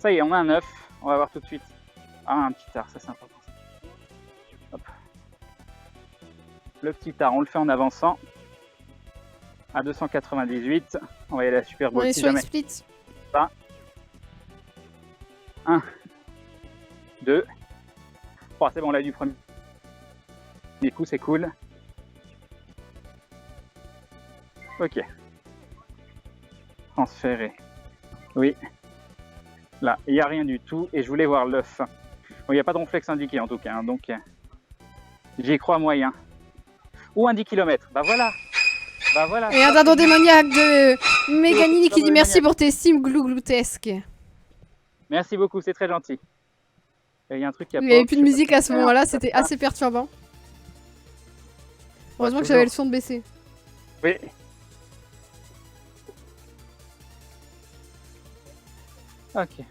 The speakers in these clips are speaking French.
Ça y est, on a un œuf. On va voir tout de suite. Ah, un petit tard, ça c'est important. Hop. Le petit tard, on le fait en avançant. À 298. On va y aller à la Super Bowl. On est si sur jamais. Split. 1, 2, 3. C'est bon, on l'a du premier coup, c'est cool. Ok. Transférer. Oui. Là, il n'y a rien du tout. Et je voulais voir l'œuf. Bon, il n'y a pas de ronflex indiqué en tout cas. Hein, donc, j'y crois moyen. Ou un 10 km. Bah voilà. Bah voilà. Et un dindon démoniaque de Meganini qui dit merci pour tes sims glouglou-tesques. Merci beaucoup, c'est très gentil. Il y a un truc qui a Il n'y avait plus de musique à ce moment-là, c'était assez perturbant. Heureusement que j'avais le son de baisser. Oui. Ok.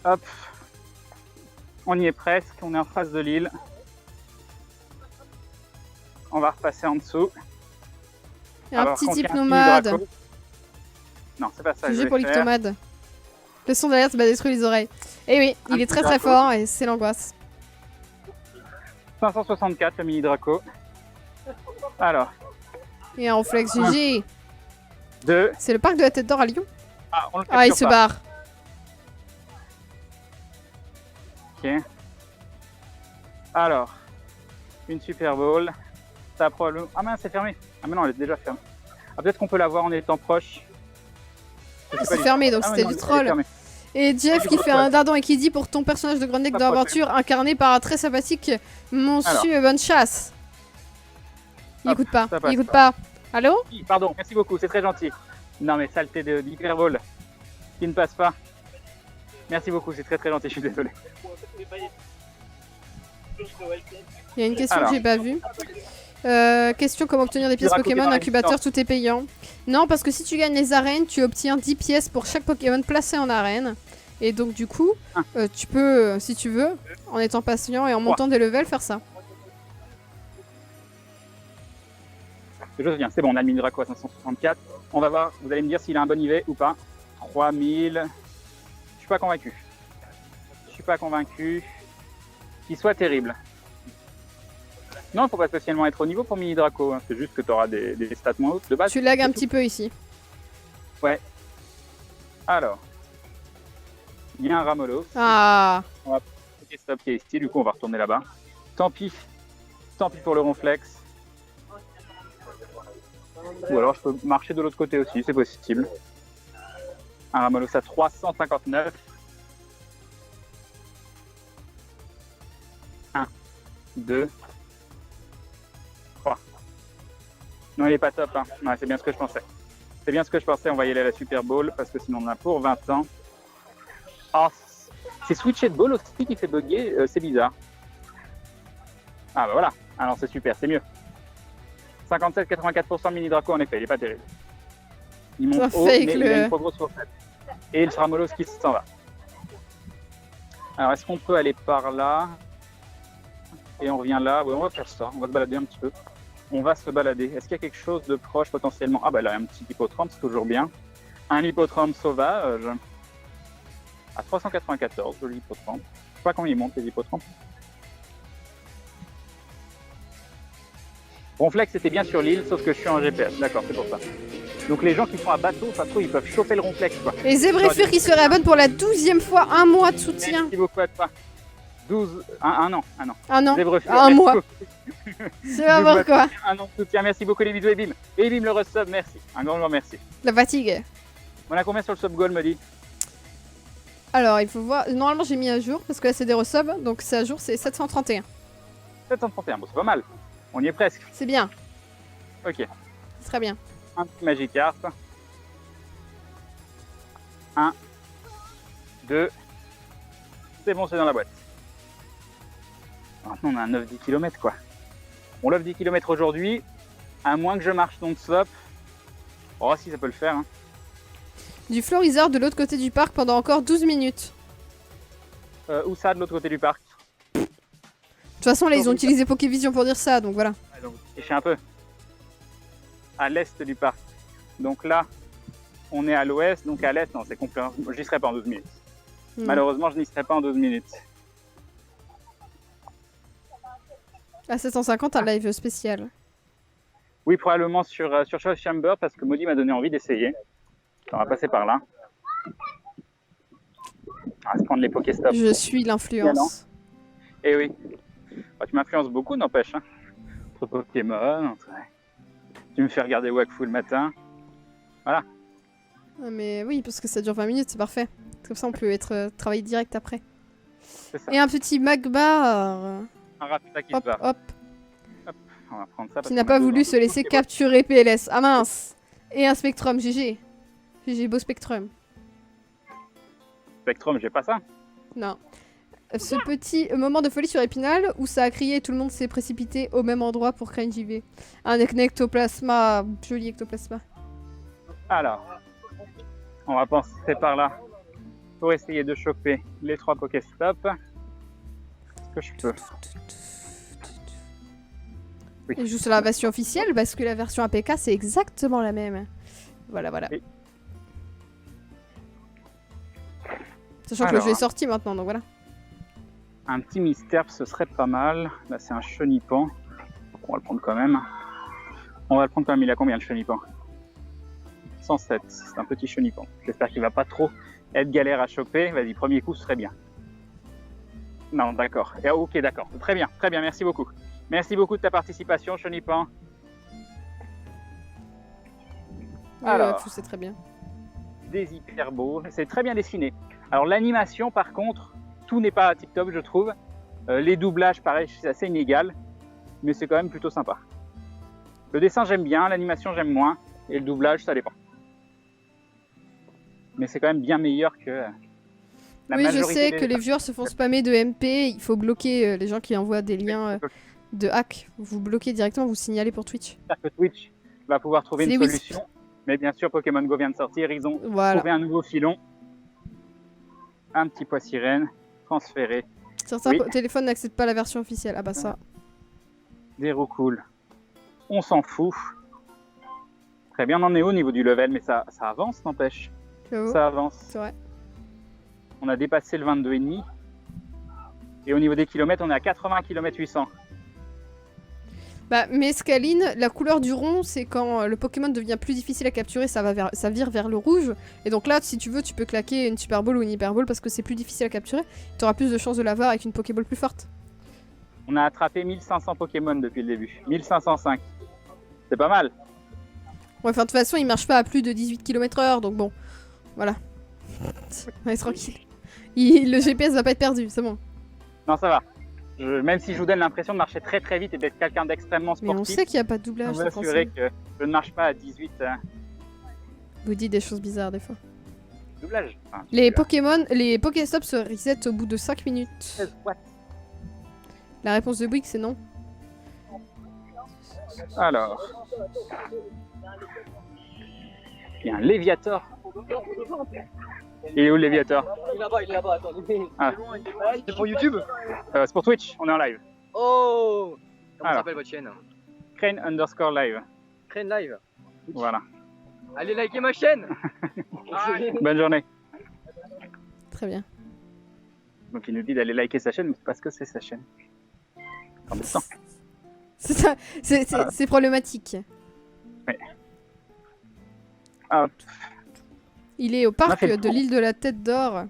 Hop. On y est presque, on est en face de l'île. On va repasser en dessous. Et un petit type nomade. Non, c'est pas ça. Sujet pour l'ictomade. Le son d'alerte va détruire les oreilles. Et oui, il est très très fort et c'est l'angoisse. 564, le mini Draco. Alors. Et un Ronflex GG. 2. C'est le parc de la Tête d'Or à Lyon. Ah, on le il se barre. Ok. Alors. Une Super Bowl. Ça probablement... Ah mince, c'est fermé. Ah mais non, elle est déjà fermée. Ah, peut-être qu'on peut la voir en étant proche. C'est fermé, donc c'était du troll. Et Jeff qui fait un dindon et qui dit pour ton personnage de Grand Deck d'aventure incarné par un très sympathique Monsieur Bonne Chasse. Il écoute pas, il écoute pas. Allô? Pardon, merci beaucoup, c'est très gentil. Non mais saleté d'hyperbole qui ne passe pas. Merci beaucoup, c'est très très gentil, je suis désolé. Il y a une question que j'ai pas vue. Question comment obtenir des pièces Pokémon incubateur, tout est payant. Non, parce que si tu gagnes les arènes, tu obtiens 10 pièces pour chaque Pokémon placé en arène. Et donc du coup, tu peux, si tu veux, en étant patient et en montant des levels, faire ça. Je viens, c'est bon, on a le mini Draco à 564. On va voir, vous allez me dire s'il a un bon IV ou pas. 3000. Je suis pas convaincu. Je suis pas convaincu qu'il soit terrible. Non, il ne faut pas spécialement être au niveau pour Mini Draco, hein. C'est juste que tu auras des stats moins hautes de base. Tu lags un petit peu ici. Ouais. Alors. Il y a un Ramolos. Ah. On va stop qui est ici, du coup on va retourner là-bas. Tant pis pour le Ronflex. Ou alors je peux marcher de l'autre côté aussi, c'est possible. Un Ramolos à 359. 1, 2, 3. Non, il est pas top, hein. Ouais, c'est bien ce que je pensais. C'est bien ce que je pensais, on va y aller à la Super Bowl, parce que sinon on en a pour 20 ans. Oh, c'est Switched Ball aussi qui fait bugger, c'est bizarre. Ah bah voilà, alors c'est super, c'est mieux. 57-84% Mini Draco en effet, il est pas terrible. Il monte haut, mais il a une trop grosse fourchette. Et le Ramolos qui s'en va. Alors est-ce qu'on peut aller par là? Et on revient là, oui, on va faire ça, on va se balader un petit peu. On va se balader. Est-ce qu'il y a quelque chose de proche potentiellement? Ah bah là, un petit hippotrampe, c'est toujours bien. Un hippotrampe sauvage. À 394, joli hippotrampe. Je sais pas comment ils montent les hippotrampes. Ronflex c'était bien sur l'île, sauf que je suis en GPS, d'accord, c'est pour ça. Donc les gens qui sont à bateau, ça se trouve, ils peuvent chauffer le Ronflex, quoi. Et Zébrefur qui se réabonne pour la 12e fois, un mois de soutien. Merci beaucoup à toi. 12, un an. Un an, Zébrefur, un mois. C'est pas pourquoi. Un an de soutien, merci beaucoup les bisous et bim. Et bim le resub, merci. Un grand merci. La fatigue. On a combien sur le sub goal, me dit? Alors, il faut voir. Normalement, j'ai mis à jour parce que là, c'est des resubs. Donc, c'est à jour, c'est 731. 731, bon, c'est pas mal. On y est presque. C'est bien. Ok. Ce serait bien. Un petit Magikarp. 1, 2. C'est bon, c'est dans la boîte. Maintenant, on a un 9-10 km, quoi. On love 10 km aujourd'hui. À moins que je marche non-stop. Oh, si, ça peut le faire. Hein. Du Florizard de l'autre côté du parc pendant encore 12 minutes. Où ça, de l'autre côté du parc? De toute façon, là, ils ont utilisé Pokévision pour dire ça, donc voilà. Je suis un peu à l'est du parc. Donc là, On est à l'ouest, donc à l'est, non, c'est complet. J'y serai pas en 12 minutes. Hmm. Malheureusement, je n'y serai pas en 12 minutes. À 750, un live spécial. Oui, probablement sur Show Chamber, parce que Maudit m'a donné envie d'essayer. On va passer par là. On va se prendre les Pokéstop. Je suis l'influence. Eh oui. Bah, tu m'influences beaucoup, n'empêche. Hein. Entre Pokémon, tu me fais regarder Wakfu le matin. Voilà. Ah, mais oui, parce que ça dure 20 minutes, c'est parfait. Comme ça, on peut travailler direct après. C'est ça. Et un petit Magbar. Un Rattata qui Hop, se barre. hop. On va prendre ça. Qui n'a pas voulu se laisser capturer PLS. Ah mince. Et un Spectrum, GG. GG, beau Spectrum. Spectrum, j'ai pas ça. Non. Ce petit moment de folie sur Épinal où ça a crié et tout le monde s'est précipité au même endroit pour créer une JV. Un ectoplasma, joli ectoplasma. Alors, on va passer par là pour essayer de choper les 3 Pokéstop. Est-ce que je peux? Oui. Et je joue sur la version officielle parce que la version APK c'est exactement la même. Voilà, voilà. Oui. Sachant que le jeu est sorti maintenant, donc voilà. Un petit mystère, ce serait pas mal. Là, c'est un chenipan. On va le prendre quand même. Il a combien le chenipan? 107. C'est un petit chenipan. J'espère qu'il va pas trop être galère à choper. Vas-y, premier coup, ce serait bien. Non, d'accord. Ok, d'accord. Très bien, merci beaucoup. Merci beaucoup de ta participation, chenipan. Alors, c'est très bien. des hyper beaux. C'est très bien dessiné. Alors, l'animation, par contre, tout n'est pas tip top, je trouve. Les doublages, pareil, c'est assez inégal. Mais c'est quand même plutôt sympa. Le dessin, j'aime bien. L'animation, j'aime moins. Et le doublage, ça dépend. Mais c'est quand même bien meilleur que la oui, majorité. Je sais que les viewers se font spammer de MP. Il faut bloquer les gens qui envoient des liens de hack. Vous bloquez directement, vous signalez pour Twitch. J'espère que Twitch va pouvoir trouver une solution. Mais bien sûr, Pokémon Go vient de sortir. Ils ont trouvé un nouveau filon. Un petit pois sirène transféré. Certains téléphones n'acceptent pas la version officielle. Ah bah ça. Des roucoules. On s'en fout. Très bien, on en est au niveau du level, mais ça avance, n'empêche. Ça avance. C'est vrai. On a dépassé le 22,5. Et au niveau des kilomètres, on est à 80 km 800. Bah, mais Scaline, la couleur du rond, c'est quand le Pokémon devient plus difficile à capturer, ça vire vers le rouge. Et donc là, si tu veux, tu peux claquer une Super Ball ou une Hyper Ball parce que c'est plus difficile à capturer. Tu auras plus de chances de l'avoir avec une Pokéball plus forte. On a attrapé 1500 Pokémon depuis le début. 1505. C'est pas mal. Ouais, enfin, de toute façon, il marche pas à plus de 18 km/h, donc bon. Voilà. On est tranquille. Le GPS va pas être perdu, c'est bon. Non, ça va. Même si je vous donne l'impression de marcher très très vite et d'être quelqu'un d'extrêmement sportif. Mais on sait qu'il n'y a pas de doublage. Je peux vous assurer que je ne marche pas à 18. Vous dites des choses bizarres des fois. Doublage. Enfin, les Pokémon, les Pokéstops se reset au bout de 5 minutes. What? La réponse de Bouygues, c'est non. Alors. Il y a un Léviator. Il est où le Léviator? Il est là-bas, attends. C'est pour YouTube? C'est pour Twitch, on est en live. Oh! Comment s'appelle votre chaîne? Crane_live. Crane Live. Voilà. Allez liker ma chaîne! Bonne journée. Très bien. Donc il nous dit d'aller liker sa chaîne, mais parce que c'est sa chaîne. En même temps. C'est ça, c'est problématique. Ouais. Hop. Il est au parc de l'île de la Tête d'Or.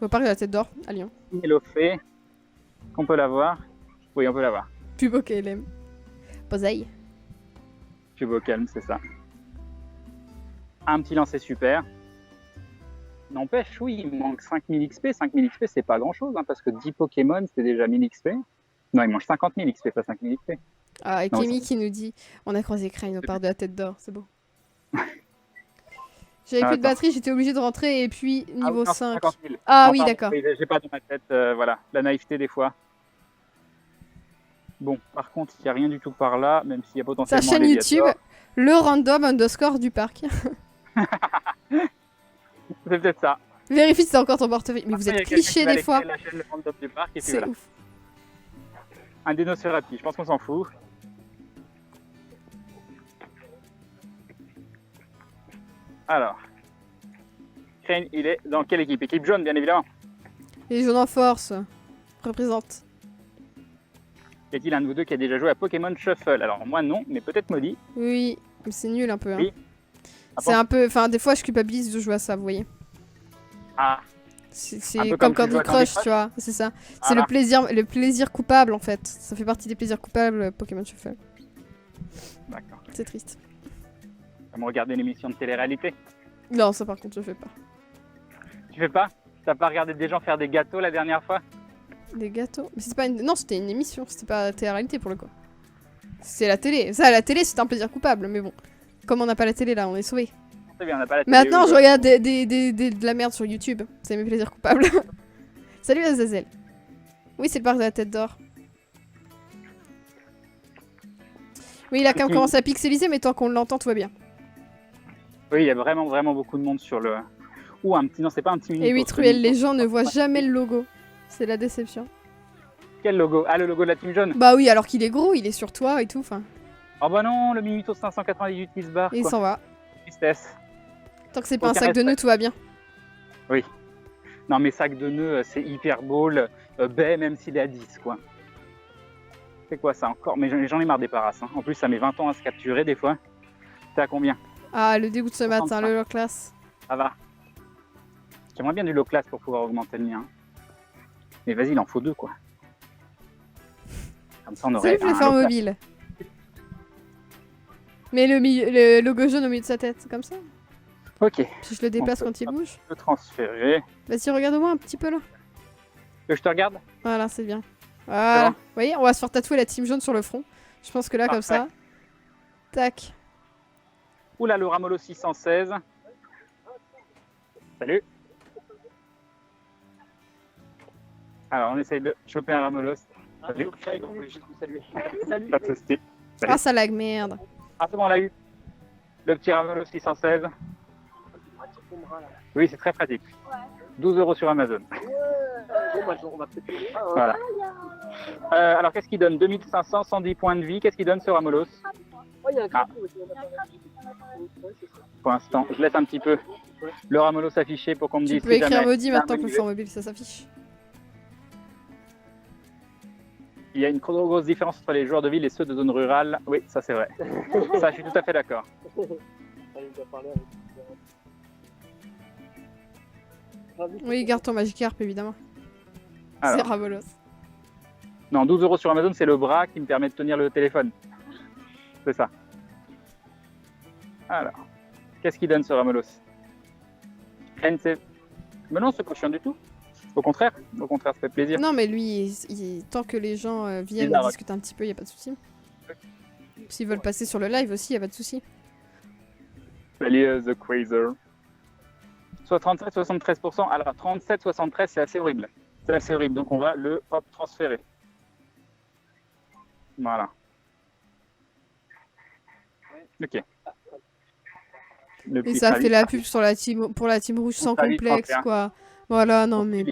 Au parc de la Tête d'Or, à Lyon. Mélofée. On peut la voir. Oui, on peut la voir. Plus beau qu'LM. Poseille. Plus beau calme, c'est ça. Un petit lancer super. N'empêche, oui, il manque 5000 XP. 5000 XP, c'est pas grand chose, hein, parce que 10 Pokémon, c'est déjà 1000 XP. Non, il mange 50 000 XP, pas 5000 XP. Ah, et Kémy qui nous dit on a croisé Crane au parc de la Tête d'Or, c'est beau. J'avais plus de batterie, j'étais obligé de rentrer et puis niveau 5. 50 000. Ah non, oui, pardon, d'accord. J'ai pas dans ma tête, voilà, la naïveté des fois. Bon, par contre, il n'y a rien du tout par là, même s'il y a potentiellement sa chaîne YouTube, le random_ du parc. C'est peut-être ça. Vérifie si c'est encore ton portefeuille. Mais vous êtes cliché des fois. La chaîne, le random du parc, et puis c'est voilà. ouf. Un Dénocerati, je pense qu'on s'en fout. Alors, Crane, il est dans quelle équipe? Équipe jaune, bien évidemment. Les jaunes en force. Représente. Y a-t-il un de vous deux qui a déjà joué à Pokémon Shuffle? Alors, moi non, mais peut-être Maudit. Oui, mais c'est nul un peu. Hein. Oui. C'est un peu... Enfin, des fois, je culpabilise de jouer à ça, vous voyez. Ah, C'est comme Candy Crush, tu vois. C'est ça. C'est le plaisir coupable, en fait. Ça fait partie des plaisirs coupables, Pokémon Shuffle. D'accord. C'est triste. Comme regarder une émission de télé-réalité. Non, ça par contre, je fais pas. Tu fais pas? T'as pas regardé des gens faire des gâteaux la dernière fois? Des gâteaux? Mais c'était pas une... Non, c'était une émission, c'était pas télé-réalité pour le coup. C'est la télé. Ça, la télé, c'est un plaisir coupable, mais bon. Comme on n'a pas la télé là, on est sauvés. C'est bien, on n'a pas la télé. Maintenant, je regarde de la merde sur YouTube. C'est mes plaisirs coupables. Salut Azazel. Oui, c'est le parc de la Tête d'Or. Oui, il a quand même commencé à pixeliser, mais tant qu'on l'entend, tout va bien. Oui, il y a vraiment beaucoup de monde sur le... Ou un petit... Non, c'est pas un petit mini. Et oui, Truel, les gens ne voient jamais le logo. C'est la déception. Quel logo? Ah, le logo de la team jaune? Bah oui, alors qu'il est gros, il est sur toi et tout, enfin. Oh bah non, le Minuto 598 qui se barre. Et il s'en va. Tristesse. Tant que c'est pas un sac de nœuds, tout va bien. Oui. Non, mais sac de nœuds, c'est hyper ball. Baie, même s'il est à 10, quoi. C'est quoi ça encore? Mais j'en ai marre des parasses. Hein. En plus, ça met 20 ans à se capturer des fois. T'es à combien? Ah, le dégoût de ce matin, le low class. Ça va. J'aimerais bien du low class pour pouvoir augmenter le mien. Mais vas-y, il en faut 2, quoi. Comme ça, on aurait. C'est le faire mobile. Mais le logo jaune au milieu de sa tête, comme ça. Ok. Si je le déplace quand il bouge. Je peux transférer. Vas-y, regarde-moi un petit peu là. Que je te regarde? Voilà, c'est bien. Voilà. Bon. Vous voyez, on va se faire tatouer la team jaune sur le front. Je pense que là, comme ça. Tac. Oula, le Ramolo 616. Salut. Alors, on essaye de choper un Ramolos. Salut. Salut. Pas de soucis. Ah, ça lag, merde. Ah, c'est bon, on l'a eu. Le petit Ramolos 616. Oui, c'est très pratique. 12 € sur Amazon. Voilà. Alors, qu'est-ce qu'il donne? 2500, 110 points de vie. Qu'est-ce qu'il donne ce Ramolos? Ah. Pour l'instant, je laisse un petit peu le Ramolos s'afficher pour qu'on me dise. Tu peux écrire maudit maintenant que le fort mobile ça s'affiche. Il y a une grosse différence entre les joueurs de ville et ceux de zone rurale. Oui, ça c'est vrai. Ça, je suis tout à fait d'accord. Oui, garde ton Magikarp évidemment. C'est Ramolos. Non, 12 € sur Amazon, c'est le bras qui me permet de tenir le téléphone. C'est ça. Alors, qu'est-ce qu'il donne ce Ramolos? NC. Mais non, c'est pas chiant du tout. Au contraire, ça fait plaisir. Non, mais lui, tant que les gens viennent discuter un petit peu, il n'y a pas de souci. S'ils veulent passer sur le live aussi, il n'y a pas de souci. Salut The Quasar. Soit 37-73%. Alors 37-73, c'est assez horrible. C'est assez horrible. Donc on va le transférer. Voilà. Ok. Et ça fait la pub sur la team, pour la team rouge sans complexe, quoi. Voilà, non mais...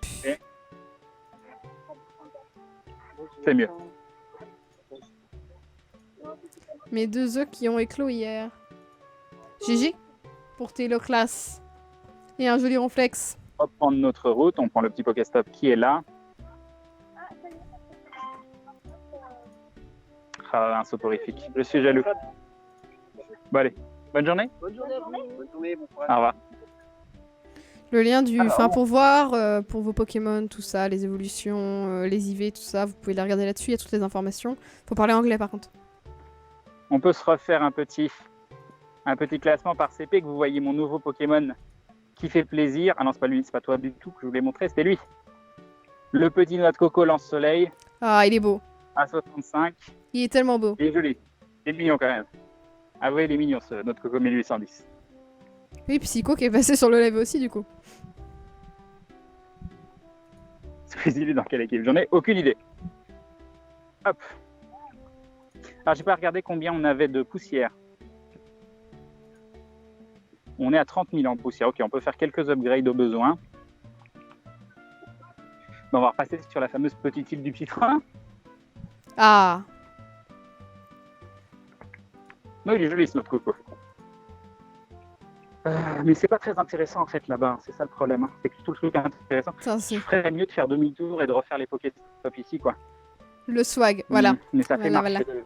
C'est mieux. Mes 2 œufs qui ont éclos hier. GG pour tes low class. Et un joli ronflex. On va prendre notre route, on prend le petit Pokéstop qui est là. Ah, un soporifique. Je suis jaloux. Bon allez, bonne journée. Bonne journée à vous. Bonne journée, bon courage. Au revoir. Le lien du... Enfin, pour voir, pour vos Pokémon, tout ça, les évolutions, les IV, tout ça, vous pouvez les regarder là-dessus, il y a toutes les informations. Faut parler anglais par contre. On peut se refaire un petit classement par CP, que vous voyez mon nouveau Pokémon qui fait plaisir. Ah non, c'est pas lui, c'est pas toi du tout que je voulais montrer, c'était lui. Le petit noix de coco lance-soleil. Ah, il est beau. À 65. Il est tellement beau. Il est joli. Il est mignon quand même. Ah oui, il est mignon ce noix de coco 1810. Oui, Psycho qui est passé sur le live aussi du coup. Squeezie, il est dans quelle équipe? J'en ai aucune idée. Hop. Alors, j'ai pas regardé combien on avait de poussière. On est à 30 000 en poussière. Ok, on peut faire quelques upgrades au besoin. On va repasser sur la fameuse petite île du petit train. Ah. Non, il est joli ce notre coco. Mais c'est pas très intéressant en fait là-bas, c'est ça le problème. Hein. C'est que tout le truc est intéressant. Je ferais mieux de faire demi-tour et de refaire les Pokéstop ici, quoi. Le swag, voilà. Mais ça fait marcher. Voilà.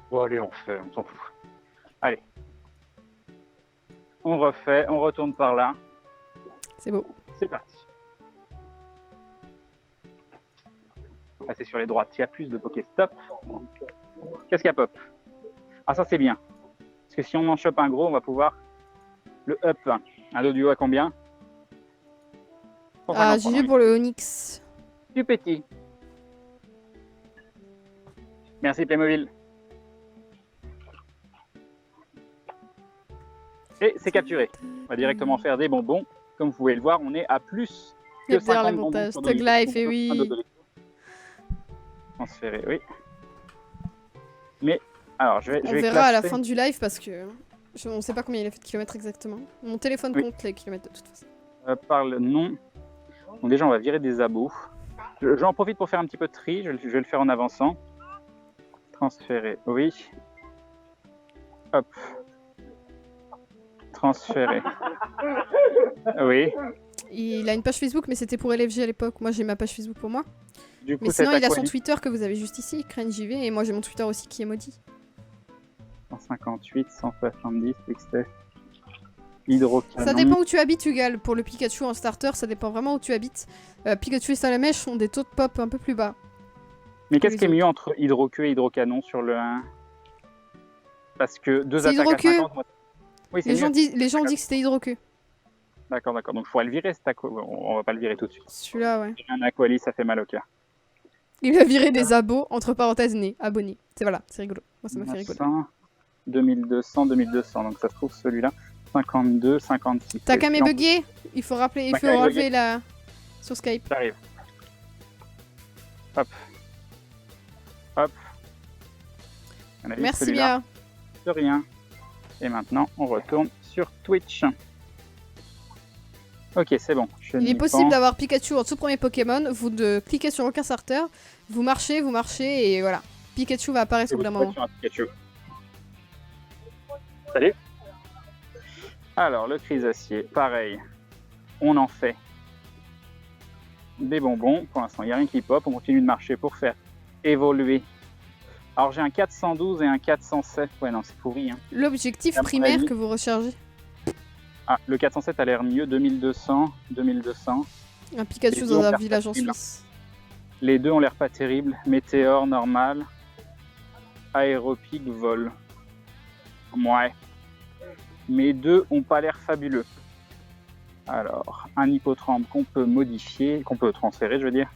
Bon, allez, on s'en fout. Allez. On refait, on retourne par là. C'est beau. C'est parti. On va passer sur les droites, il y a plus de Pokéstop. Qu'est-ce qu'il y a, Pop? Ah, ça c'est bien. Parce que si on en chope un gros, on va pouvoir le up. Un audio à combien? Ah, j'ai vu pour le Onyx. Du petit. Merci Playmobil. Et c'est capturé. On va directement faire des bonbons. Comme vous pouvez le voir, on est à plus que 50 bonbons. Stug Life, et oui. Transférer, oui. Mais, alors, je vais verra classer. à la fin du live parce que on ne sait pas combien il a fait de kilomètres exactement. Mon téléphone compte les kilomètres de toute façon. Par le nom. Donc déjà, on va virer des abos. J'en profite pour faire un petit peu de tri. Je vais le faire en avançant. Transférer, oui. Hop. Transférer. Oui. Il a une page Facebook, mais c'était pour LFG à l'époque. Moi, j'ai ma page Facebook pour moi. Du coup, mais sinon, il a son Twitter que vous avez juste ici, CraneJV, et moi j'ai mon Twitter aussi qui est maudit. 158, 170, XF. Hydrocanon. Ça dépend où tu habites, Hugal. Pour le Pikachu en starter, ça dépend vraiment où tu habites. Pikachu et Salamèche ont des taux de pop un peu plus bas. Mais qu'est-ce qui est mieux entre Hydroqueue et Hydrocanon sur le 1? Parce que deux attaques à 50... Moi... Oui, les gens disent que c'était Hydroqueue. D'accord. Donc il faudrait le virer, cet on va pas le virer tout de suite. Celui-là, ouais. Un Aquali, ça fait mal au cœur. Il a viré des abos, entre parenthèses, nés, abonnés. C'est voilà, c'est rigolo. Moi, ça m'a fait rigoler. 2200, 2200. Donc ça se trouve celui-là. 52, 56. T'as qu'à m'ébugger. Il faut rappeler, il faut relever la... sur Skype. J'arrive. Hop. Hop. Merci bien. De rien. Et maintenant, on retourne sur Twitch. Ok, c'est bon. Il est possible d'avoir Pikachu en tout premier Pokémon. Vous cliquez sur aucun starter, vous marchez et voilà. Pikachu va apparaître au bout d'un moment. Salut. Alors, le Chrysacier, pareil. On en fait des bonbons. Pour l'instant, il n'y a rien qui pop. On continue de marcher pour faire évoluer. Alors, j'ai un 412 et un 407. Ouais, non, c'est pourri. Hein. L'objectif primaire que vous rechargez. Ah, le 407 a l'air mieux, 2200, 2200. Un Pikachu dans un village en Suisse. Les deux ont l'air pas terribles. Météore, normal. Aéropique, vol. Ouais. Mais deux ont pas l'air fabuleux. Alors, un hippotrampe qu'on peut modifier, qu'on peut transférer, je veux dire.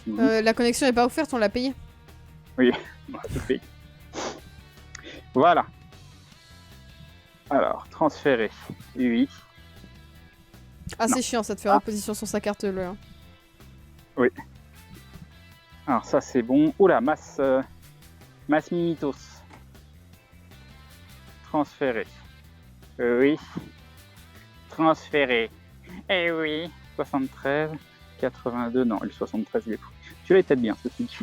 La connexion n'est pas offerte, on l'a payé. Oui, on a tout payé. Voilà. Alors, transférer. Oui. Ah, c'est chiant, ça te fait reposition sur sa carte bleue. Hein. Oui. Alors, ça, c'est bon. Oula, masse Mimitos. Transférer. Oui. Transférer. Eh oui. 73, 82. Non, le 73, il est fou. Tu l'as peut-être bien, ceci dit.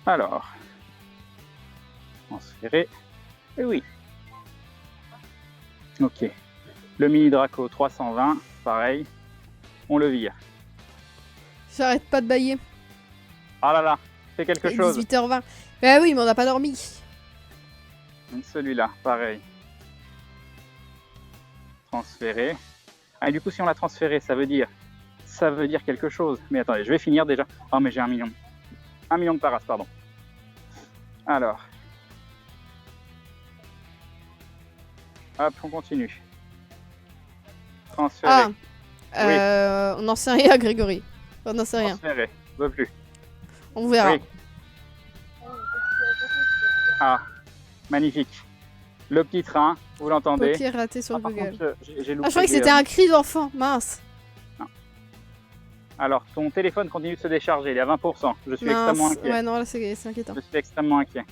Alors. Transférer. Eh oui. Ok. Le mini Draco 320, pareil. On le vire. J'arrête pas de bailler. Ah là là, fais quelque chose. 18h20. Bah oui, mais on n'a pas dormi. Celui-là, pareil. Transférer. Ah, et du coup, si on l'a transféré, ça veut dire quelque chose. Mais attendez, je vais finir déjà. Oh, mais j'ai 1 million. 1 million de paras, pardon. Alors. Hop, on continue. Transférer. Ah, on n'en sait rien, Grégory. On n'en sait rien. Transférer, je veux plus. On verra. Oui. Ah, magnifique. Le petit train, vous l'entendez. Ok, raté sur Google. Contre, je croyais que c'était un cri d'enfant, mince. Non. Alors, ton téléphone continue de se décharger, il est à 20%. Je suis extrêmement inquiet. Ouais, non, là c'est inquiétant. Je suis extrêmement inquiet.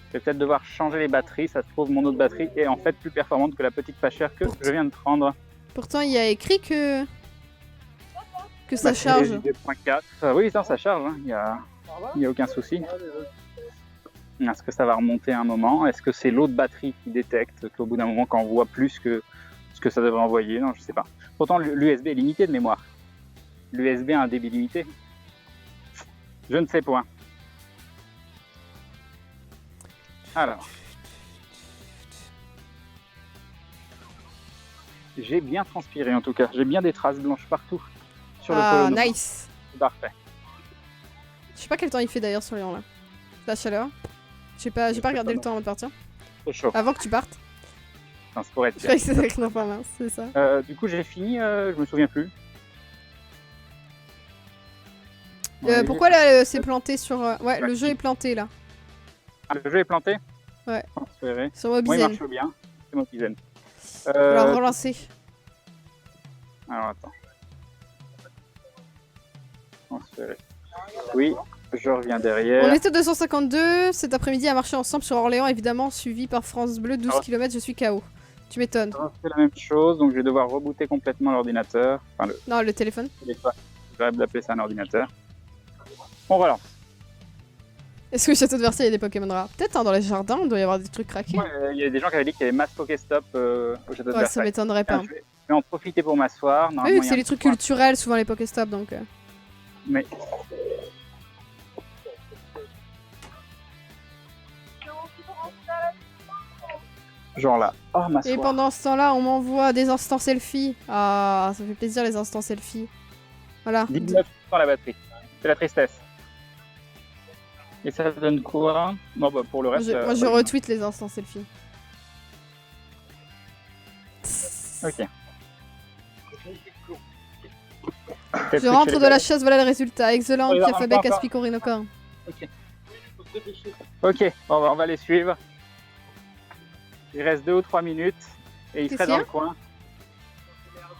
Je vais peut-être devoir changer les batteries. Ça se trouve, mon autre batterie est en fait plus performante que la petite pas chère que je viens de prendre. Pourtant, il y a écrit que ça charge. 2.4. Oui, ça charge. Hein. Il y a aucun souci. Est-ce que ça va remonter un moment? Est-ce que c'est l'autre batterie qui détecte qu'au bout d'un moment, quand on voit plus que ce que ça devrait envoyer? Non, je sais pas. Pourtant, l'USB est limité de mémoire. L'USB a un débit limité. Je ne sais point. Alors. J'ai bien transpiré en tout cas. J'ai bien des traces blanches partout sur le polo noir. Nice. C'est parfait. Je sais pas quel temps il fait d'ailleurs sur Lyon là. La chaleur. J'ai pas regardé le temps avant de partir. C'est chaud. Avant que tu partes. Enfin, ça pourrait être Je croyais que c'était avec non, pas mince, c'est ça. du coup, j'ai fini, je me souviens plus. Pourquoi là c'est planté sur. Ouais, le jeu est planté là. Ah, le jeu est planté? Ouais. Transféré. Sur Moi, il Mobizen. marche bien. C'est Mobizen. Alors relancer. Alors attends. Transféré. Oui, je reviens derrière. On était 252. Cet après-midi à marcher ensemble sur Orléans, évidemment, suivi par France Bleu. 12 km, je suis KO. Tu m'étonnes. C'est la même chose, donc je vais devoir rebooter complètement l'ordinateur. Enfin, Non, le téléphone. J'arrête d'appeler ça un ordinateur. On relance. Est-ce que le château de Versailles a des Pokémon rares? Peut-être hein, dans les jardins, il doit y avoir des trucs craqués. Il y a des gens qui avaient dit qu'il y avait masse Pokéstop au château de Ouais, Versailles. ça m'étonnerait pas. Je vais en profiter pour m'asseoir. Oui, vu que c'est les trucs culturels, souvent les Pokéstop, donc... Mais... Genre là. Oh, m'asseoir. Et pendant ce temps-là, on m'envoie des instants selfie. Ah, ça fait plaisir les instants selfie. Voilà. 19% la batterie. C'est la tristesse. Et ça donne quoi? Bon, bah, pour le reste... Moi, je retweet les instants selfie. Ok. Je rentre de la chasse, voilà le résultat. Excellent, Oh, Piafabek, Aspico, Rhinocor. Ok. Ok, bon, on va les suivre. Il reste 2 ou 3 minutes et il serait dans le coin.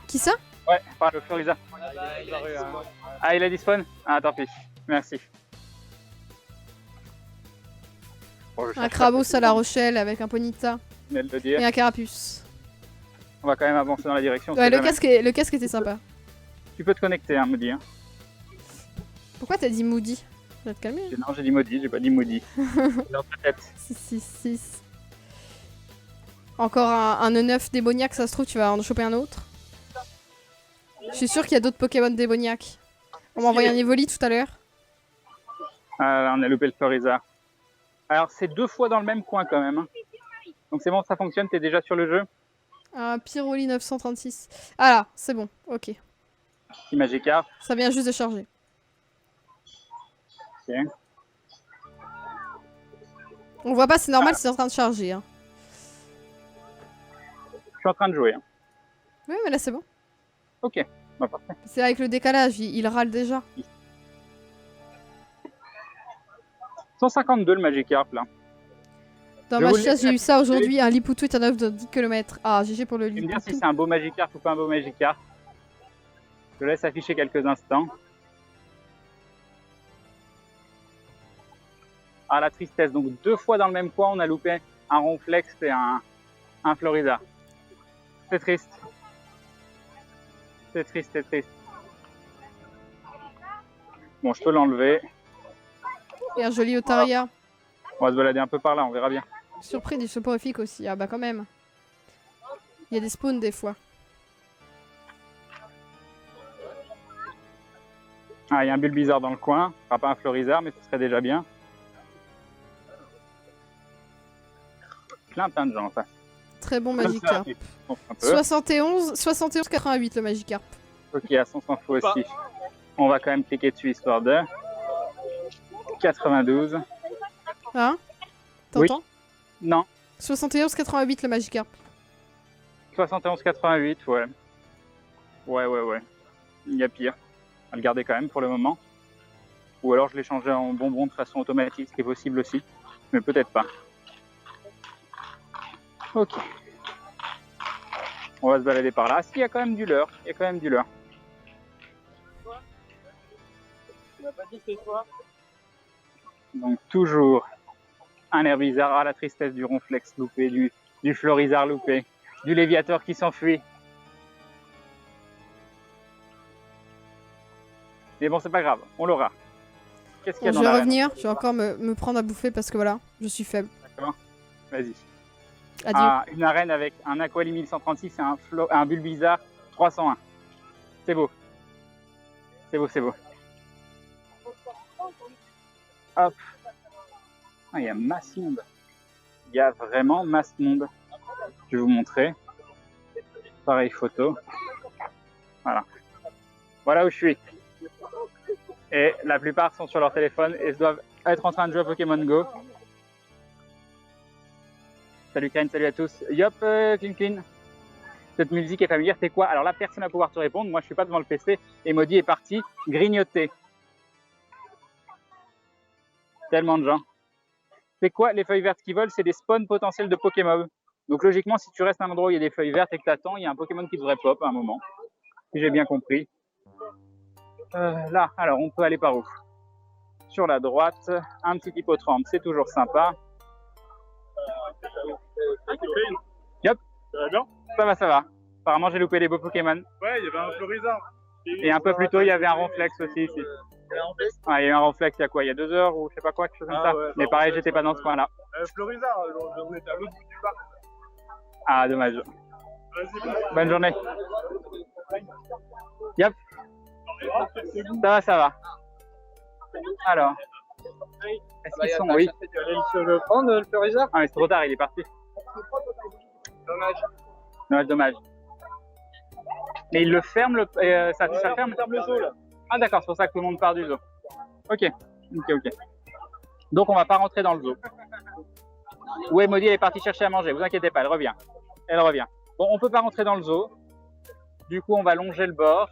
Qui ça? Ouais, par le Florisa. Ah, il a disparu? Ah, tant pis. Merci. Bon, Un Crabos à La Rochelle avec un Ponyta et un Carapuce. On va quand même avancer dans la direction. Ouais, le casque était sympa. Tu peux te connecter, hein, Moody. Hein. Pourquoi t'as dit Moody? Tu vas te calmer. Non, j'ai dit Moody, j'ai pas dit Moody. Dans ta tête. 6. Encore un E9 démoniaque, ça se trouve, tu vas en choper un autre. Je suis sûr qu'il y a d'autres Pokémon démoniaques. On m'a envoyé un Evoli tout à l'heure. Ah, on a loupé le Floriza. Alors, c'est 2 fois dans le même coin quand même. Hein. Donc c'est bon, ça fonctionne, t'es déjà sur le jeu? Un Pyroli 936. Ah là, c'est bon, ok. Magikarp. Ça vient juste de charger. Ok. On voit pas, c'est normal, c'est en train de charger. Hein. Je suis en train de jouer. Hein. Oui, mais là c'est bon. Ok, bah, parfait. C'est avec le décalage, il râle déjà. 152 le Magikarp là. Dans ma chasse, j'ai eu ça aujourd'hui, un Lipoutou est un œuf de 10 km. Ah, GG pour le Tu me Lipoutou. dire si c'est un beau Magikarp ou pas un beau Magikarp. Je laisse afficher quelques instants. Ah, la tristesse. Donc 2 fois dans le même coin, on a loupé un Ronflex et un Florida. C'est triste. C'est triste, c'est triste. Bon, je peux l'enlever. Et un joli Otaria. On va se balader un peu par là, on verra bien. Surpris du soporifique aussi. Ah bah quand même. Il y a des spawns des fois. Ah, il y a un Bulbizarre dans le coin. Ce sera pas un Florizard, mais ce serait déjà bien. Plein de gens en face. Très bon Magikarp. 71, 88 le Magikarp. Ok, à son s'en fout aussi. On va quand même cliquer dessus histoire de 92. Hein? T'entends? Oui. Non. 71, 88 le Magikarp. 71, 88, ouais. Ouais. Il y a pire. On va le garder quand même pour le moment. Ou alors je l'ai changé en bonbon de façon automatique, ce qui est possible aussi. Mais peut-être pas. Ok. On va se balader par là. Ah, si, il y a quand même du leurre. Il y a quand même du leurre. Tu m'as pas dit c'est toi? Donc toujours un Herbizarre. Ah, la tristesse du Ronflex loupé, du Florizard loupé, du Léviator qui s'enfuit. Mais bon, c'est pas grave, on l'aura. Qu'est-ce qu'il y a Bon, dans je vais l'arène? revenir, je vais encore me prendre à bouffer parce que voilà, je suis faible. D'accord. Vas-y. Adieu. Ah, une arène avec un Aquali 1136 et un Bulbizarre 301. C'est beau. C'est beau, c'est beau. Hop. Ah, il y a masse monde. Il y a vraiment masse monde. Je vais vous montrer. Pareil photo. Voilà. Voilà où je suis. Et la plupart sont sur leur téléphone et doivent être en train de jouer à Pokémon Go. Salut Karen, salut à tous. Yop, Clean Clean. Cette musique est familière, c'est quoi? Alors là, personne va pouvoir te répondre. Moi, je suis pas devant le PC. Et Maudit est parti grignoter. Tellement de gens. C'est quoi les feuilles vertes qui volent? C'est des spawns potentiels de Pokémon. Donc logiquement, si tu restes à un endroit où il y a des feuilles vertes et que tu attends, il y a un Pokémon qui devrait pop à un moment. Si j'ai bien compris. Là, alors on peut aller par où? Sur la droite, un petit hippotrampe, c'est toujours sympa. Yop. Ça va bien? Ça va. Apparemment, j'ai loupé les beaux Pokémon. Ouais, il y avait un Florizard. Et un peu plus tôt, il y avait un Ronflex aussi ici. Ah, il y a eu un Ronflex il y a quoi? Il y a 2 heures ou je sais pas quoi, quelque chose comme ça. Ouais, mais pareil, j'étais pas dans ce coin-là. Florizard, on était à l'autre bout du parc. Ah, dommage. Vas-y, Bonne journée. Yep. Ça va. Alors. Est-ce qu'ils sont? Oui. Tu allais le prendre, le Florizard? Ah, mais c'est trop tard, il est parti. Dommage. Mais il le ferme, ça ferme? Il ferme le zoo, là. Ah d'accord, c'est pour ça que tout le monde part du zoo. Ok. Donc on va pas rentrer dans le zoo. Ouais, Maudit, elle est partie chercher à manger, vous inquiétez pas, elle revient. Bon, on peut pas rentrer dans le zoo. Du coup, on va longer le bord.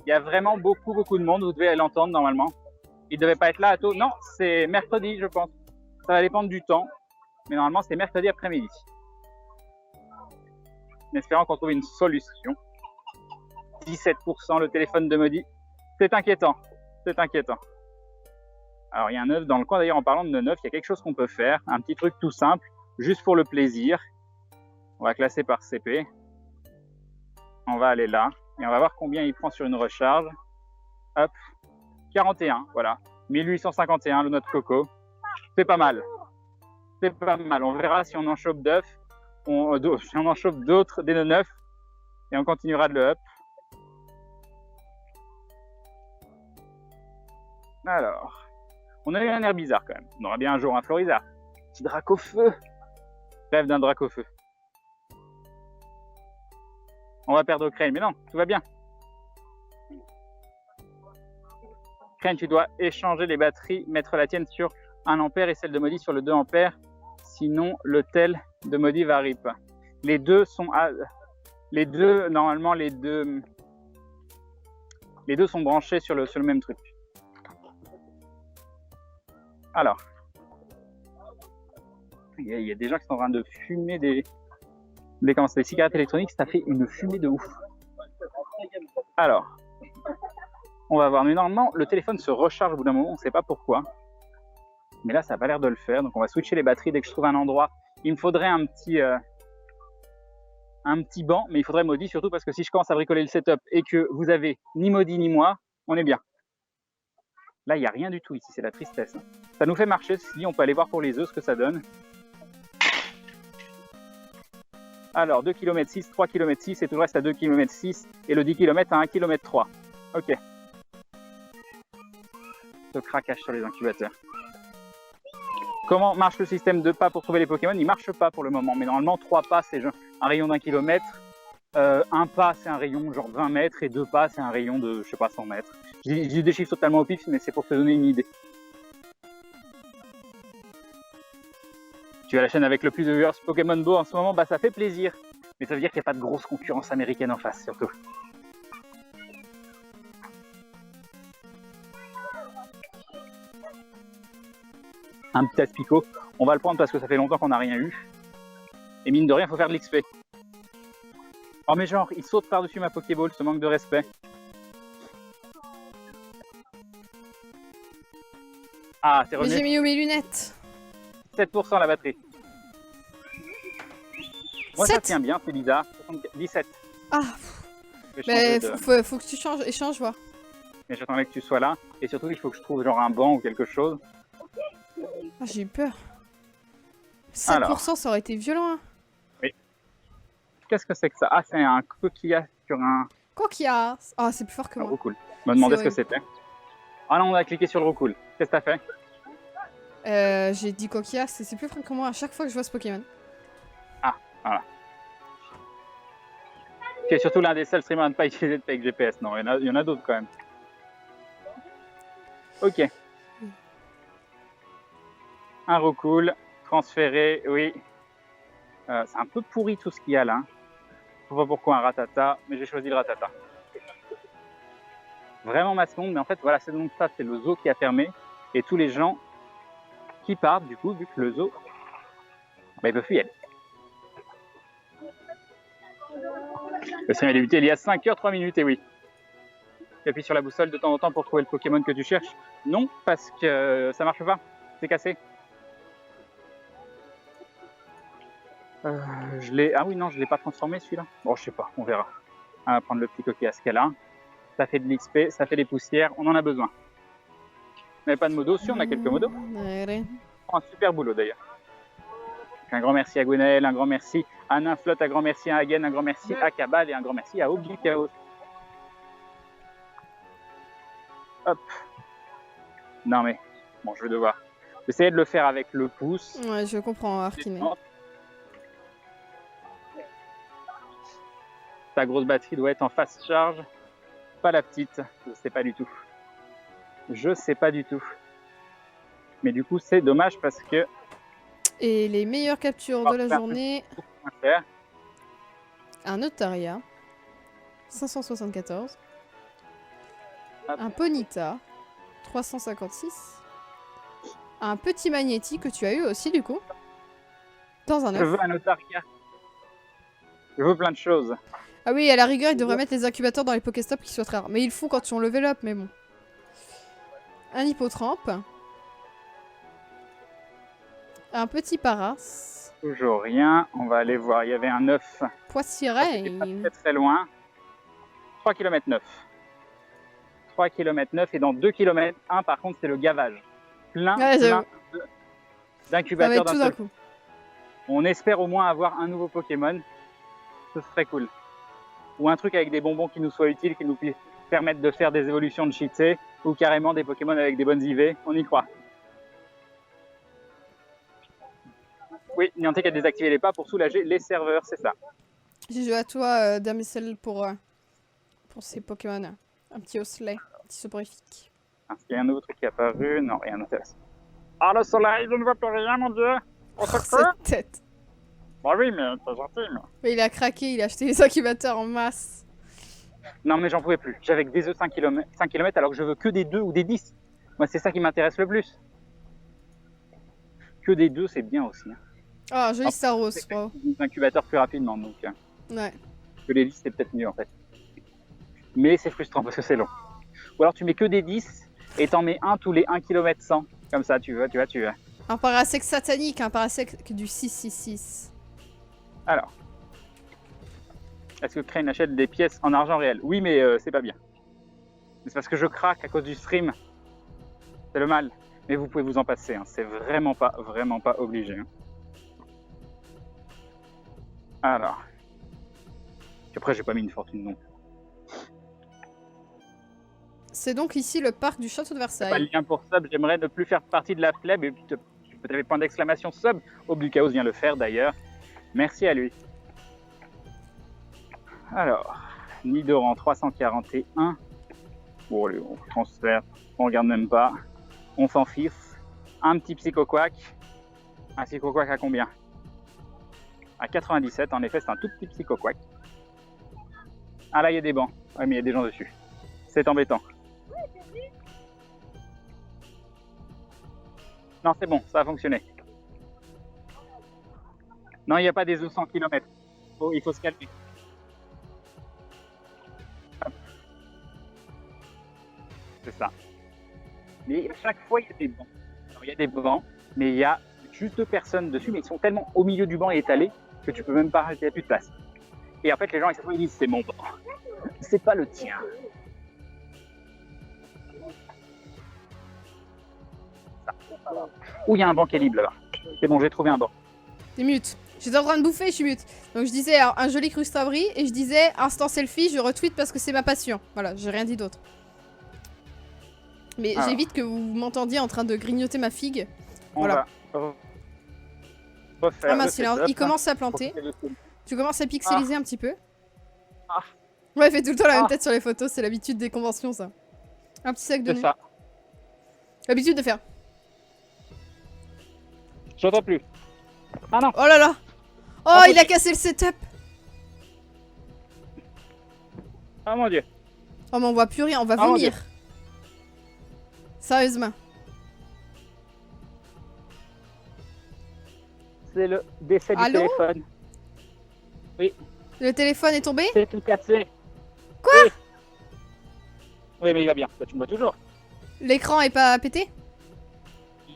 Il y a vraiment beaucoup de monde, vous devez l'entendre normalement. Il devait pas être là à tôt. Non, c'est mercredi, je pense. Ça va dépendre du temps. Mais normalement, c'est mercredi après-midi. En espérant qu'on trouve une solution. 17% le téléphone de Maudit. C'est inquiétant. Alors, il y a un œuf dans le coin. D'ailleurs, en parlant de neuf, il y a quelque chose qu'on peut faire. Un petit truc tout simple, juste pour le plaisir. On va classer par CP. On va aller là. Et on va voir combien il prend sur une recharge. Hop. 41, voilà. 1851, le noix de coco. C'est pas mal. On verra si on en chope d'œufs. Si on en chope d'autres, des 9. Et on continuera de le up. Alors, on a eu un air bizarre quand même. On aura bien un jour un Florizard. Petit Dracofeu. Rêve d'un Dracofeu. On va perdre Crane, mais non, tout va bien. Crane, tu dois échanger les batteries, mettre la tienne sur 1 ampère et celle de Maudit sur le 2 ampères. Sinon, le tel de Maudit va rip. Les deux sont normalement, les deux sont branchés sur le même truc. Alors, il y a des gens qui sont en train de fumer des cigarettes électroniques, ça fait une fumée de ouf. Alors, on va voir. Mais normalement, le téléphone se recharge au bout d'un moment, on ne sait pas pourquoi. Mais là, ça n'a pas l'air de le faire. Donc, on va switcher les batteries dès que je trouve un endroit. Il me faudrait un petit banc, mais il faudrait Maudit surtout parce que si je commence à bricoler le setup et que vous avez ni Maudit ni moi, on est bien. Là, il n'y a rien du tout ici, c'est la tristesse. Ça nous fait marcher, si on peut aller voir pour les œufs ce que ça donne. Alors, 2 km 6, 3 km 6, et tout le reste à 2 km 6, et le 10 km à 1 km 3. Ok. Ce craquage sur les incubateurs. Comment marche le système de pas pour trouver les Pokémon? Il marche pas pour le moment, mais normalement 3 pas c'est un rayon d'1 km, 1 pas c'est un rayon genre 20 mètres et 2 pas c'est un rayon de je sais pas 100 mètres. Je dis des chiffres totalement au pif, mais c'est pour te donner une idée. Tu as la chaîne avec le plus de viewers Pokémon Go en ce moment, bah ça fait plaisir. Mais ça veut dire qu'il n'y a pas de grosse concurrence américaine en face surtout. Un petit Aspico, on va le prendre parce que ça fait longtemps qu'on n'a rien eu. Et mine de rien, il faut faire de l'XP. Oh mais genre, il saute par-dessus ma Pokéball, ce manque de respect. Ah, c'est revenu. J'ai mis où mes lunettes? 7% la batterie. Moi 7. ça tient bien, c'est bizarre. 17. Ah, mais faut que tu changes, échange, voir. Mais j'attendais que tu sois là. Et surtout, il faut que je trouve genre un banc ou quelque chose. Ah, j'ai eu peur. 7%, ça aurait été violent. Hein. Oui. Qu'est-ce que c'est que ça? Ah, c'est un coquillage sur un... Coquillage. Ah, c'est plus fort que moi. Roucoule. Je me demandais ce que C'est c'était. Ah non, on a cliqué sur le roucoule. Qu'est-ce que t'as fait? J'ai dit coquillage, c'est plus fort que moi à chaque fois que je vois ce Pokémon. Ah, voilà. Tu es surtout l'un des seuls streamers à ne pas utiliser de avec GPS. Non, il y en a d'autres quand même. Ok. Un roucoule. Transféré, oui. C'est un peu pourri tout ce qu'il y a là. Je ne sais pas pourquoi un ratata, mais j'ai choisi le ratata. Vraiment ma seconde, mais en fait, voilà, c'est donc ça, c'est le zoo qui a fermé. Et tous les gens qui partent, du coup, vu que le zoo, bah, ils peuvent plus y aller. Le stream a débuté il y a 5h03, et oui. Tu appuies sur la boussole de temps en temps pour trouver le Pokémon que tu cherches? Non, parce que ça marche pas. C'est cassé. Ah oui, non, je ne l'ai pas transformé celui-là. Bon, je sais pas, on verra. On va prendre le petit coquillage qu'elle a. Ça fait de l'XP, ça fait des poussières, on en a besoin. On n'avait pas de modo, si on a quelques modos. Un super boulot d'ailleurs. Un grand merci à Gwenaël, un grand merci à Ninflot, un grand merci à Hagen, un grand merci à Cabal et un grand merci à Oblichaos. Hop. Non mais, bon, je vais devoir essayer de le faire avec le pouce. Ouais, je comprends, Arkiné. Ta grosse batterie doit être en fast charge. Pas la petite, je sais pas du tout. Je sais pas du tout. Mais du coup, c'est dommage parce que... Et les meilleures captures de la journée... Un Notaria. 574. Hop. Un Ponyta. 356. Un petit Magnéti que tu as eu aussi, du coup. Dans un Je œuf. veux un Notaria. Je veux plein de choses. Ah oui, à la rigueur, ils devraient mettre les incubateurs dans les Pokéstops qui soient très rares. Mais ils le font quand ils ont level up, mais bon. Un Hippotrampe. Un petit Paras. Toujours rien. On va aller voir. Il y avait un œuf. Poissiré. Pas très loin. 3 km 9. 3 km 9 et dans 2 km 1 par contre c'est le gavage. Plein d'incubateurs tout d'un coup. On espère au moins avoir un nouveau Pokémon. Ce serait cool. Ou un truc avec des bonbons qui nous soient utiles, qui nous permettent de faire des évolutions de Cheatsé, ou carrément des Pokémon avec des bonnes IV, on y croit. Oui, Niantic a désactivé les pas pour soulager les serveurs, c'est ça. J'ai joué à toi, Damsel, pour ces Pokémon. Un petit Osley, un petit soporifique. Est-ce qu'il y a un nouveau truc qui est apparu? Non, rien d'intéressant. Ah, le soleil, je ne vois plus rien, mon dieu! Oh, cette tête! Bah oui, mais c'est gentil, mais il a craqué, il a acheté les incubateurs en masse. Non, mais j'en pouvais plus. J'avais que des œufs 5 km alors que je veux que des 2 ou des 10. Moi, c'est ça qui m'intéresse le plus. Que des 2, c'est bien aussi. Hein. Ah, joli Staros, wow. Des incubateurs plus rapidement, donc. Ouais. Que les 10, c'est peut-être mieux en fait. Mais c'est frustrant parce que c'est long. Ou alors tu mets que des 10 et t'en mets un tous les 1 km 100. Comme ça, tu vois. Un parasec satanique, un parasec du 666. Alors. Est-ce que Crane achète des pièces en argent réel? Oui, mais c'est pas bien. C'est parce que je craque à cause du stream. C'est le mal. Mais vous pouvez vous en passer. Hein. C'est vraiment pas obligé. Hein. Alors. Après, j'ai pas mis une fortune non. C'est donc ici le parc du château de Versailles. Pas le lien pour sub. J'aimerais ne plus faire partie de la plèbe. Et peut-être avec point d'exclamation sub. Oblichaos vient le faire d'ailleurs. Merci à lui. Alors, Nidoran 341. Bon, allez, on transfère, on regarde même pas. On s'en fiche. Un petit Psychoquack. Un Psychoquack à combien? À 97, en effet, c'est un tout petit Psychoquack. Ah là, il y a des bancs. Ouais, mais il y a des gens dessus. C'est embêtant. Non, c'est bon, ça a fonctionné. Non, il n'y a pas des œufs 100 km. Oh, il faut se calmer. C'est ça. Mais à chaque fois, il y a des bancs. Alors, il y a des bancs, mais il y a juste 2 personnes dessus, mais ils sont tellement au milieu du banc et étalés que tu peux même pas rajouter, il n'y a plus de place. Et en fait, les gens ils disent c'est mon banc. C'est pas le tien. Où il y a un banc qui est libre là-bas. C'est bon, j'ai trouvé un banc. T'es mute. J'étais en train de bouffer, je suis mute. Donc je disais alors, un joli crustabri et je disais instant selfie, je retweet parce que c'est ma passion. Voilà, j'ai rien dit d'autre. Mais Alors. j'évite que vous m'entendiez en train de grignoter ma figue. Voilà. On va refaire Ah le mince, setup. il commence à planter. Tu commences à pixeliser un petit peu. Ah. Ouais, fait tout le temps la même Ah. tête sur les photos, c'est l'habitude des conventions ça. Un petit sac de C'est nuit. ça. L'habitude de faire. J'entends plus. Ah non. Oh là là. Oh, Ah, il a cassé le setup. Ah mon dieu. Oh mais on voit plus rien, on va Ah, mon vomir. Sérieusement. C'est le décès du Allô téléphone. Le téléphone est tombé? C'est tout cassé. Quoi? Oui. Oui, mais il va bien. Bah, tu me vois toujours. L'écran est pas pété?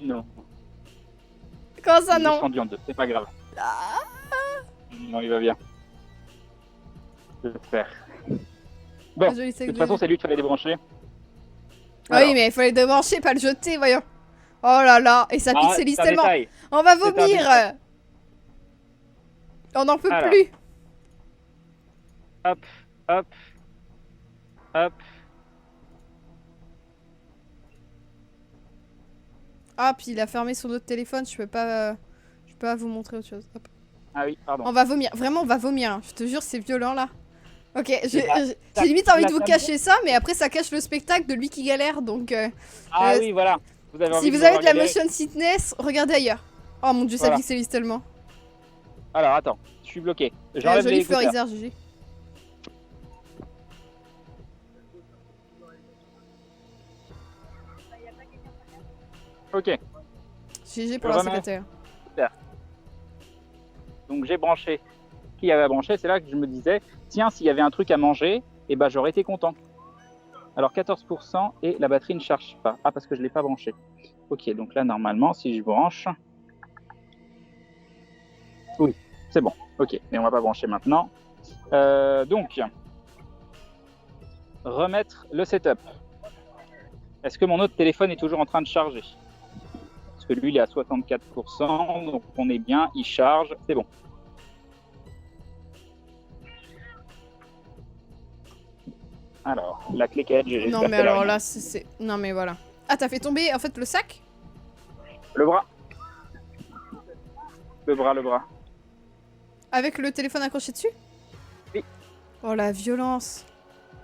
Non. Comment ça Il est non? fendu en deux, c'est pas grave. Non, il va bien. J'espère. Bon, Un joli sac de toute de façon, nuit. c'est lui qu'il fallait débrancher. Ah oui, mais il fallait débrancher, pas le jeter, voyons. Oh là là, et ça pixelise c'est un tellement. détail. On va C'est un vomir. détail. On n'en peut Alors. plus. Hop, hop, hop. Ah, puis il a fermé son autre téléphone, je peux pas vous montrer autre chose. Hop. Ah oui, pardon. On va vomir, vraiment on va vomir, hein. Je te jure c'est violent là. Ok, j'ai ça- limite envie la de vous table- cacher ça, mais après ça cache le spectacle de lui qui galère, donc Ah oui, voilà. Vous avez envie si de vous me avez de la voir galérer. motion sickness, regardez ailleurs. Oh mon dieu, ça Voilà. pixelise tellement. Alors, attends, je suis bloqué. J'enlève les Joli écouteurs. Florizard, GG. Ok, GG pour Je la remets. secrétaire. donc j'ai branché. Qui avait branché, c'est là que je me disais, tiens, s'il y avait un truc à manger, eh ben, j'aurais été content. Alors 14% et la batterie ne charge pas. Ah, parce que je ne l'ai pas branché. Ok, donc là, normalement, si je branche... Oui, c'est bon. Ok, mais on va pas brancher maintenant. Donc, remettre le setup. Est-ce que mon autre téléphone est toujours en train de charger? Parce que lui, il est à 64%, donc on est bien, il charge, c'est bon. Alors, la clé Edge, Non mais alors là, c'est... Non mais voilà. Ah, t'as fait tomber en fait le sac? Le bras. Le bras. Avec le téléphone accroché dessus? Oui. Oh la violence.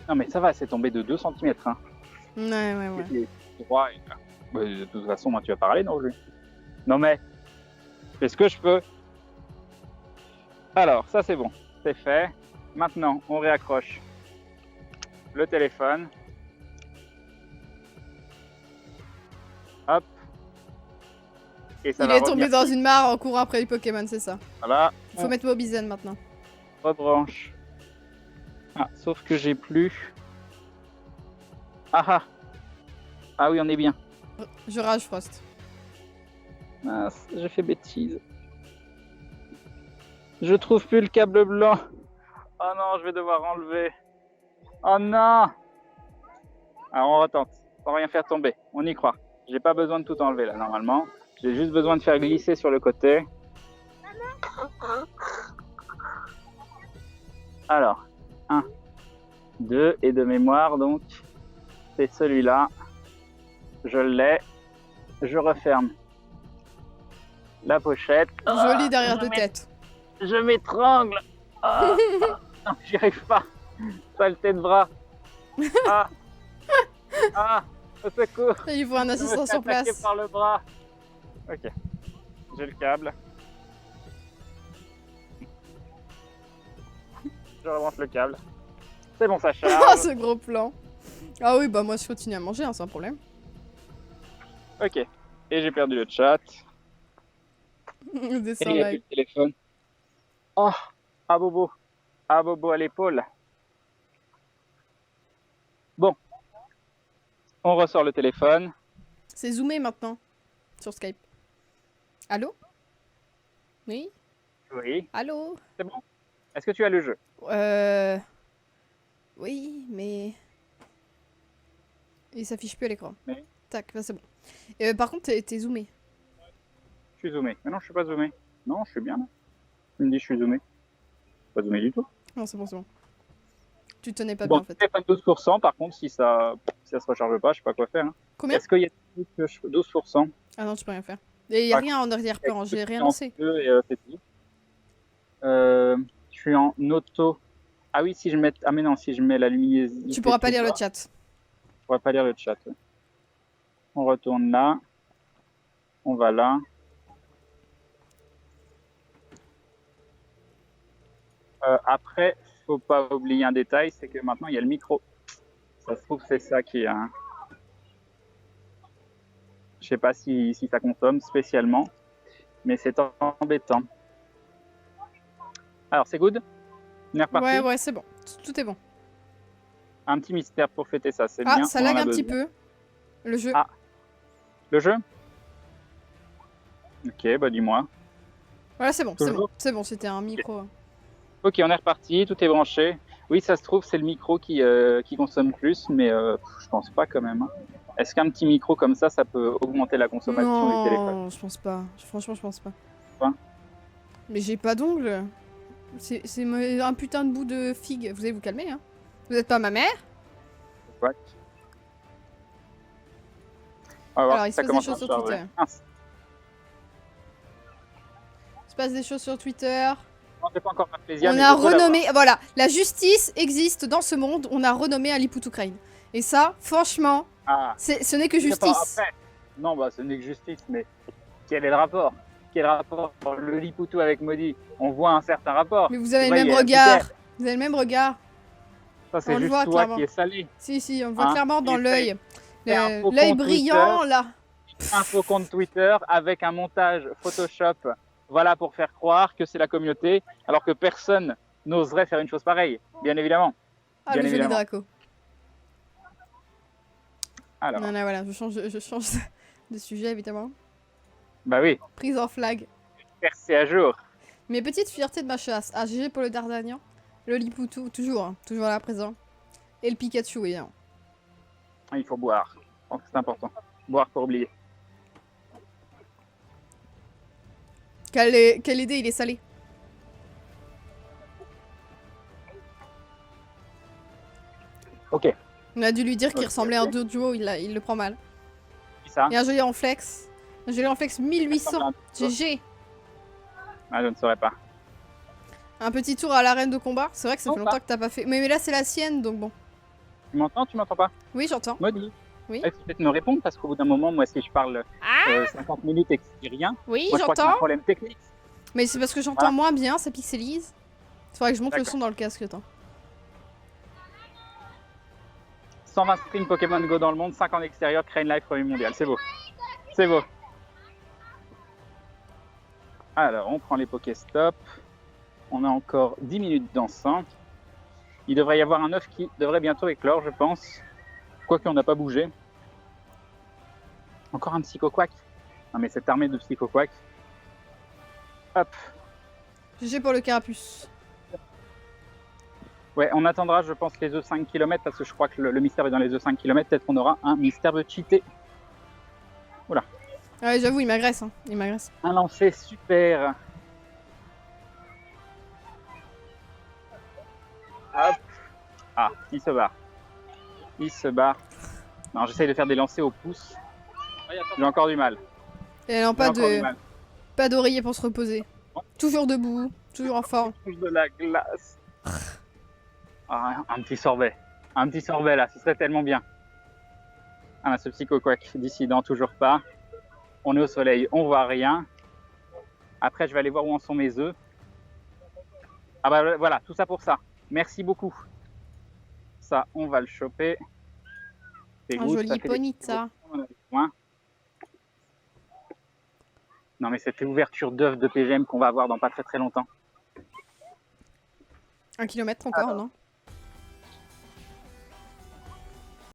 Non mais ça va, c'est tombé de 2 cm. Hein. Ouais. Le droit, de toute façon, moi, tu vas parler, non, non mais, je fais ce que je peux. Alors, ça c'est bon, c'est fait. Maintenant, on réaccroche le téléphone. Hop. Et ça Il va est tombé revenir. dans une mare en courant après les Pokémon, c'est ça. Voilà, Il faut mettre Mobizen maintenant. on rebranche. Ah, sauf que j'ai plus. Ah oui, on est bien. Je rage Frost. Mince, j'ai fait bêtise. Je trouve plus le câble blanc. Oh non, je vais devoir enlever. Oh non. Alors on retente, sans rien faire tomber. On y croit. J'ai pas besoin de tout enlever là normalement. J'ai juste besoin de faire glisser sur le côté. Alors, 1, 2 et de mémoire donc c'est celui-là. Je l'ai. Je referme la pochette. Joli derrière de tête. Je m'étrangle. Ah, j'y arrive pas. Saleté de bras. Au secours. Il faut un Je me assistant fais sur attaquer place. par le bras. Ok. J'ai le câble. Je rebranche le câble. C'est bon, ça Oh, charge. ce gros plan. Ah oui, bah moi je continue à manger, hein, sans problème. Ok. Et j'ai perdu le chat. Descends Et il n'y a plus live. le téléphone. Oh, à bobo. À bobo à l'épaule. Bon. On ressort le téléphone. C'est zoomé maintenant. Sur Skype. Allô? Oui? Oui. Allô? C'est bon. Est-ce que tu as le jeu? Oui, mais... Il s'affiche plus à l'écran. Oui. Tac, bah c'est bon. Par contre, t'es zoomé. Je suis zoomé. Mais non, je suis pas zoomé. Non, je suis bien là. Tu me dis je suis zoomé. Pas zoomé du tout. Non, c'est bon, c'est bon. Tu tenais pas Bon, bien en fait. téléphone 12%, par contre, si ça se recharge pas, je sais pas quoi faire. Hein. Combien? Est-ce qu'il y a des trucs que 12%? Ah non, tu peux rien faire. Et y a rien en arrière-plan, j'ai rien lancé. C'est tout. Je suis en auto. Ah oui, si je mets. Ah mais non, si je mets la luminosité. Tu pourras pas lire le chat. Je pourrais pas lire le chat. Ouais. On retourne là. On va là. Après, faut pas oublier un détail, c'est que maintenant il y a le micro. Ça se trouve, c'est ça qui est. Je sais pas si ça consomme spécialement, mais c'est embêtant. Alors, c'est good? On est reparti? Ouais, c'est bon. Tout est bon. Un petit mystère pour fêter ça, c'est bien. Ah, ça lag un petit peu. Le jeu. Ah, le jeu? Ok, bah dis-moi. Voilà, c'est bon, c'est bon, c'était un micro. Ok, on est reparti, tout est branché. Oui, ça se trouve, c'est le micro qui consomme plus, mais je pense pas quand même. Hein. Est-ce qu'un petit micro comme ça peut augmenter la consommation du téléphone? Non, je pense pas. Franchement, je pense pas. Quoi? Mais j'ai pas d'ongles. C'est un putain de bout de figue. Vous allez vous calmer, hein. Vous êtes pas ma mère? Ouais. On va voir Alors, si il se ça passe des commence choses à sur charger. Twitter. Ah, Il se passe des choses sur Twitter. non, j'ai pas encore fait plaisir. On a renommé, voilà, la justice existe dans ce monde. On a renommé Ali Poutou-Ukraine. Et ça, franchement, ce n'est que justice. Après, non, bah ce n'est que justice, mais quel est le rapport? Quel rapport le Lipoutou avec Modi? On voit un certain rapport. Mais vous avez le même regard. Vous avez le même regard. Ça, c'est juste toi qui est salé. Si, on le voit clairement dans l'œil. L'œil L'œil brillant, là. Un faux compte Twitter avec un montage Photoshop. Voilà, pour faire croire que c'est la communauté, alors que personne n'oserait faire une chose pareille, bien évidemment. Ah, bien le joli Draco. Alors. Non, voilà, je change de sujet, évidemment. Bah oui. Prise en flag. Percé à jour. Mes petites fiertés de ma chasse. Ah, GG pour le Dardagnan. Le Lipoutou, toujours là présent. Et le Pikachu, évidemment. Il faut boire. Je pense que c'est important. Boire pour oublier. Quelle idée, il est salé. Ok. On a dû lui dire qu'il ressemblait à un duo, il le prend mal. Qui ça? Et un joli réflexe. Un joli réflexe 1800. GG. Ah, je ne saurais pas. Un petit tour à l'arène de combat. C'est vrai que ça fait longtemps que t'as pas fait. Mais là, c'est la sienne, donc bon. Tu m'entends? Tu m'entends pas? Oui, j'entends. Modi. Oui. Est-ce que tu peux peut-être me répondre? Parce qu'au bout d'un moment, moi, si je parle 50 minutes et que je dis rien, oui, moi, je crois que c'est un problème technique. Mais c'est parce que j'entends moins bien, ça pixelise. Il faudrait que je monte le son dans le casque, attends. 120 streams Pokémon Go dans le monde, 5 en extérieur, créer une live premier mondial. C'est beau. C'est beau. Alors, on prend les Pokéstop. On a encore 10 minutes d'ensemble. Il devrait y avoir un œuf qui devrait bientôt éclore, je pense. Quoique on n'a pas bougé. Encore un Psychoquack. Non mais cette armée de Psychoquack. Hop. GG pour le carapuce. Ouais, on attendra, je pense, les œufs 5 km parce que je crois que le mystère est dans les œufs 5 km. Peut-être qu'on aura un mystère de cheaté. Oula. Ouais, j'avoue, il m'agresse. Hein. Il m'agresse. Un lancer super. Hop. Ah, il se barre. Il se barre. Non, j'essaye de faire des lancers au pouce. J'ai encore du mal. Et non, pas d'oreiller pour se reposer. Toujours debout, toujours en forme. De la glace. Ah, un petit sorbet. Un petit sorbet là, ce serait tellement bien. Ah, ce Psychoquack dissident, toujours pas. On est au soleil, on voit rien. Après, je vais aller voir où en sont mes œufs. Ah bah voilà, tout ça pour ça. Merci beaucoup. Ça, on va le choper. Un joli ponita. Non mais cette ouverture d'œufs de PGM qu'on va avoir dans pas très longtemps. 1 kilomètre encore, non?